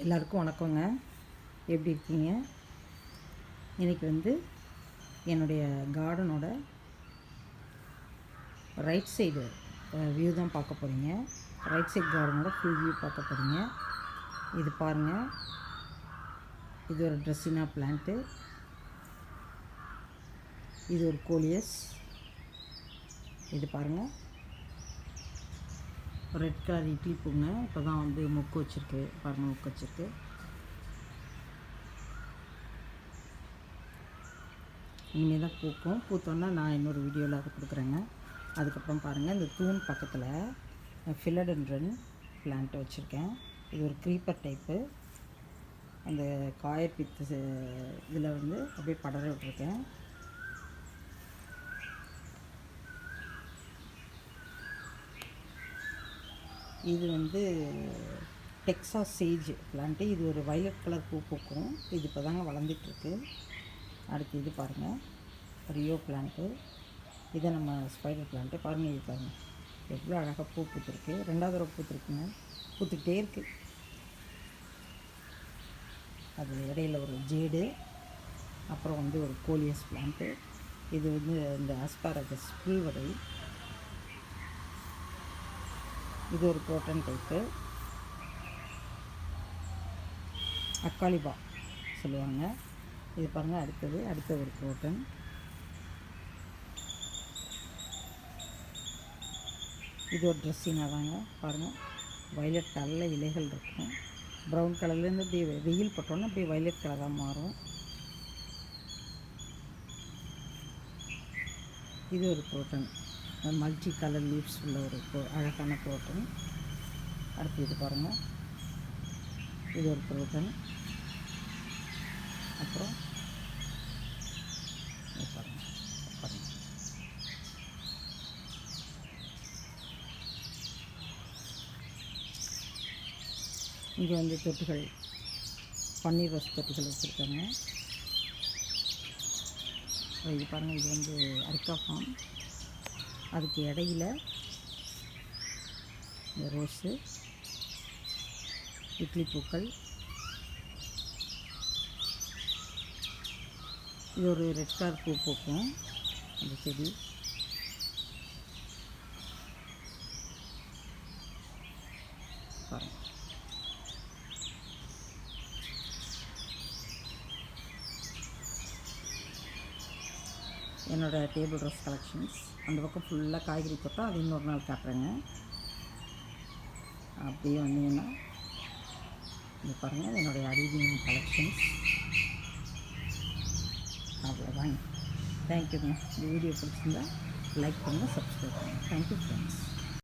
எல்லாருக்கும் வணக்கங்க. எப்படி இருக்கீங்க? இன்றைக்கி வந்து என்னுடைய கார்டனோட ரைட் சைடு வியூ தான் பார்க்க போகிறீங்க. ரைட் சைடு கார்டனோட ஃபுல் வியூ பார்க்க போகிறீங்க. இது பாருங்கள், இது ஒரு ட்ரெஸ்ஸினா பிளான்ட்டு, இது ஒரு கோலியஸ். இது பாருங்கள், ரெட் கலர் இட்லி பூங்க. இப்போ தான் வந்து மொக்கு வச்சுருக்கு பாருங்கள், மொக்கு வச்சுருக்கு. இனிமேல் தான் பூக்கும். பூத்தோன்னா நான் இன்னொரு வீடியோவில் அதை கொடுக்குறேங்க. அதுக்கப்புறம் பாருங்கள், இந்த தூண் பக்கத்தில் ஃபிலடென்ட்ரன் பிளான்ட்டு வச்சுருக்கேன். இது ஒரு க்ரீப்பர் டைப்பு. அந்த காயப்பித்து இதில் வந்து அப்படியே படர விட்டுருக்கேன். இது வந்து டெக்சாஸ் சேஜ் பிளான்ட்டு. இது ஒரு வயலட் கலர் பூ பூக்கும். இது இப்போ தாங்க வளர்ந்துட்டுருக்கு. அடுத்து இது பாருங்கள், ரியோ பிளான்ட்டு. இதை நம்ம ஸ்பைடர் பிளான்ட்டு பாருங்கள். இது பாருங்கள், எவ்வளோ அழகாக பூ பூத்துருக்கு. ரெண்டாவது தடவை பூத்துருக்குங்க, பூத்துக்கிட்டே இருக்குது. அது இடையில் ஒரு ஜேடு, அப்புறம் வந்து ஒரு கோலியஸ் பிளான்ட்டு. இது வந்து இந்த ஆஸ்பாரகஸ் புல்வடை. இது ஒரு குரோட்டன் டைப்பு, அக்காலிபா சொல்லுவாங்க. இது பாருங்கள், அடுத்த ஒரு குரோட்டன். இது ஒரு ட்ரெஸ்ஸினா தாங்க. பாருங்கள், வயலட் கலரில் இலைகள் இருக்கும். ப்ரௌன் கலர்லேருந்து அப்படியே வெயில் பட்டோன்னா அப்படியே வயலட் கலராக மாறும். இது ஒரு குரோட்டன், மல்டி கலர் லீவ்ஸ் உள்ள ஒரு அழகான குரோட்டன். அடுத்து இது பாருங்கள், இது ஒரு குரோட்டன். அப்புறம் இது பாருங்கள், இங்கே வந்து தொட்டிகள், பன்னீர் ரோஸ் தொட்டிகள் வச்சுருக்காங்க. இது பாருங்கள், இது வந்து அரிக்கா ஃபார்ம். அதுக்கு இடையில் இந்த ரோஸு, இட்லி பூக்கள். இது ஒரு ரெட் கலர் பூ பூக்கும் அந்த செடி. பாருங்கள், என்னோடய டேபிள் ரோஸ் கலெக்ஷன்ஸ். அந்த பக்கம் ஃபுல்லாக காய்கறி தோட்டம், அது இன்னொரு நாள் காட்டுறேங்க. அப்படியே வந்தீங்கன்னா இது பாருங்கள், என்னுடைய அடிவியம் கலெக்ஷன்ஸ். அவ்வளோதாங்க. தேங்க்யூங்க. இந்த வீடியோ பிடிச்சிருந்தா லைக் பண்ணுங்கள், சப்ஸ்கிரைப் பண்ணுங்கள். Thank you friends.